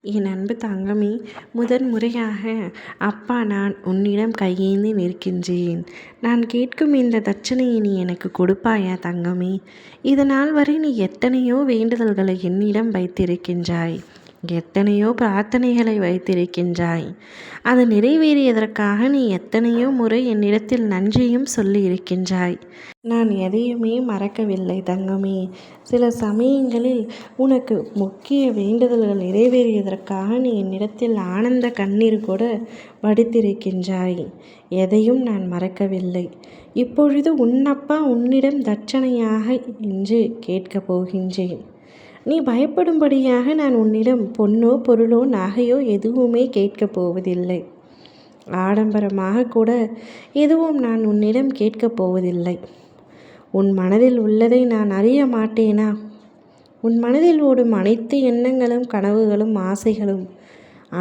என் அன்பு தங்கமே, முதன் முறையாக அப்பா நான் உன்னிடம் கையேந்தி நிற்கின்றேன். நான் கேட்கும் இந்த தட்சணையை நீ எனக்கு கொடுப்பாயா தங்கமே? இதனால் வரை நீ எத்தனையோ வேண்டுதல்களை என்னிடம் வைத்திருக்கின்றாய். எத்தனையோ பிரார்த்தனைகளை வைத்திருக்கின்றாய். அது நிறைவேறியதற்காக நீ எத்தனையோ முறை என்னிடத்தில் நன்றியும் சொல்லி இருக்கின்றாய். நான் எதையுமே மறக்கவில்லை தங்கமே. சில சமயங்களில் உனக்கு முக்கிய வேண்டுதல்கள் நிறைவேறியதற்காக நீ என்னிடத்தில் ஆனந்த கண்ணீர் கூட வடித்திருக்கின்றாய். எதையும் நான் மறக்கவில்லை. இப்பொழுது உன்னப்பா உன்னிடம் தட்சணையாக என்று கேட்கப் போகின்றேன். நீ பயப்படும்படியாக நான் உன்னிடம் பொன்னோ பொருளோ நகையோ எதுவுமே கேட்கப் போவதில்லை. ஆடம்பரமாக கூட எதுவும் நான் உன்னிடம் கேட்கப் போவதில்லை. உன் மனதில் உள்ளதை நான் அறிய மாட்டேனா? உன் மனதில் ஓடும் அனைத்து எண்ணங்களும் கனவுகளும் ஆசைகளும்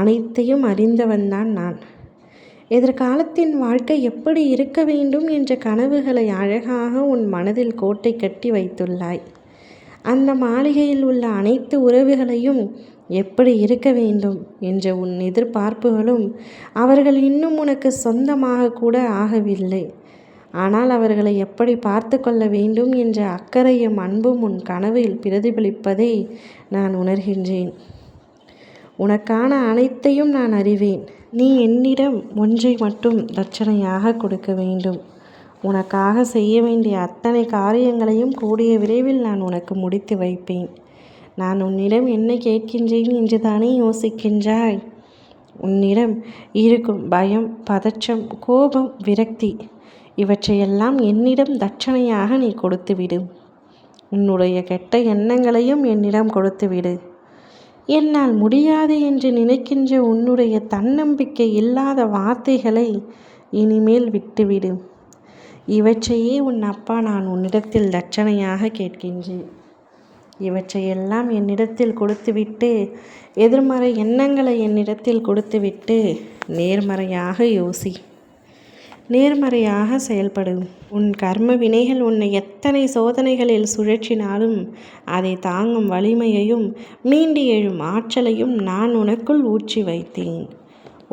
அனைத்தையும் அறிந்தவன்தான் நான். எதிர்காலத்தின் வாழ்க்கை எப்படி இருக்க வேண்டும் என்ற கனவுகளை அழகாக உன் மனதில் கோட்டை கட்டி வைத்துள்ளாய். அந்த மாளிகையில் உள்ள அனைத்து உறவுகளையும் எப்படி இருக்க வேண்டும் என்ற உன் எதிர்பார்ப்புகளும் அவர்கள் இன்னும் உனக்கு சொந்தமாக கூட ஆகவில்லை. ஆனால் அவர்களை எப்படி பார்த்து கொள்ள வேண்டும் என்ற அக்கறையும் அன்பும் உன் கனவில் பிரதிபலிப்பதை நான் உணர்கின்றேன். உனக்கான அனைத்தையும் நான் அறிவேன். நீ என்னிடம் ஒன்றை மட்டும் தட்சணையாக கொடுக்க வேண்டும். உனக்காக செய்ய வேண்டிய அத்தனை காரியங்களையும் கூடிய விரைவில் நான் உனக்கு முடித்து வைப்பேன். நான் உன்னிடம் என்ன கேட்கின்றேன் என்று தானே யோசிக்கின்றாய்? உன்னிடம் இருக்கும் பயம், பதற்றம், கோபம், விரக்தி இவற்றையெல்லாம் என்னிடம் தட்சணையாக நீ கொடுத்துவிடு. உன்னுடைய கெட்ட எண்ணங்களையும் என்னிடம் கொடுத்துவிடு. என்னால் முடியாது என்று நினைக்கின்ற உன்னுடைய தன்னம்பிக்கை இல்லாத வார்த்தைகளை இனிமேல் விட்டுவிடு. இவற்றையே உன் அப்பா நான் உன்னிடத்தில் தட்சணையாக கேட்கின்றேன். இவற்றையெல்லாம் என்னிடத்தில் கொடுத்துவிட்டு, எதிர்மறை எண்ணங்களை என்னிடத்தில் கொடுத்துவிட்டு நேர்மறையாக யோசி, நேர்மறையாக செயல்படும். உன் கர்ம வினைகள் உன்னை எத்தனை சோதனைகளில் சுழற்றினாலும் அதை தாங்கும் வலிமையையும் மீண்டு எழும் ஆற்றலையும் நான் உனக்குள் ஊற்றி வைத்தேன்.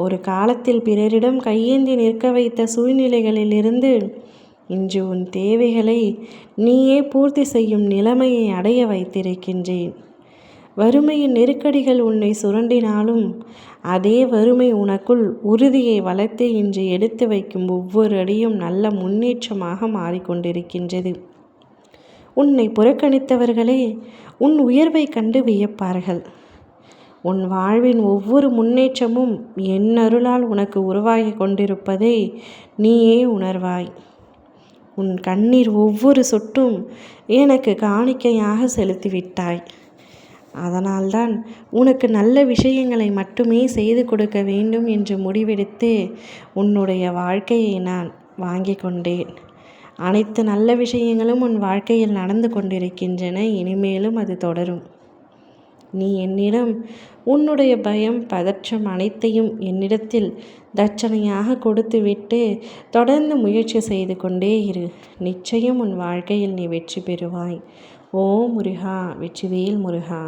ஒரு காலத்தில் பிறரிடம் கையேந்தி நிற்க வைத்த சூழ்நிலைகளிலிருந்து இன்று உன் தேவைகளை நீயே பூர்த்தி செய்யும் நிலைமையை அடைய வைத்திருக்கின்றேன். வறுமையின் நெருக்கடிகள் உன்னை சுரண்டினாலும் அதே வறுமை உனக்குள் உறுதியை வளர்த்து இன்று எடுத்து வைக்கும் ஒவ்வொரு அடியும் நல்ல முன்னேற்றமாக மாறிக்கொண்டிருக்கின்றது. உன்னை புறக்கணித்தவர்களே உன் உயர்வை கண்டு வியப்பார்கள். உன் வாழ்வின் ஒவ்வொரு முன்னேற்றமும் என் அருளால் உனக்கு உருவாகி கொண்டிருப்பதை நீயே உணர்வாய். உன் கண்ணீர் ஒவ்வொரு சொட்டும் எனக்கு காணிக்கையாக செலுத்திவிட்டாய். அதனால்தான் உனக்கு நல்ல விஷயங்களை மட்டுமே செய்து கொடுக்க வேண்டும் என்று முடிவெடுத்து உன்னுடைய வாழ்க்கையை நான் வாங்கி கொண்டேன். அனைத்து நல்ல விஷயங்களும் உன் வாழ்க்கையில் நடந்து கொண்டிருக்கின்றன. இனிமேலும் அது தொடரும். நீ என்னிடம் உன்னுடைய பயம், பதற்றம் அனைத்தையும் என்னிடத்தில் தட்சணையாக கொடுத்துவிட்டு தொடர்ந்து முயற்சி செய்து கொண்டே இரு. நிச்சயம் உன் வாழ்க்கையில் நீ வெற்றி பெறுவாய். ஓம் முருகா, வெற்றிவேல் முருகா.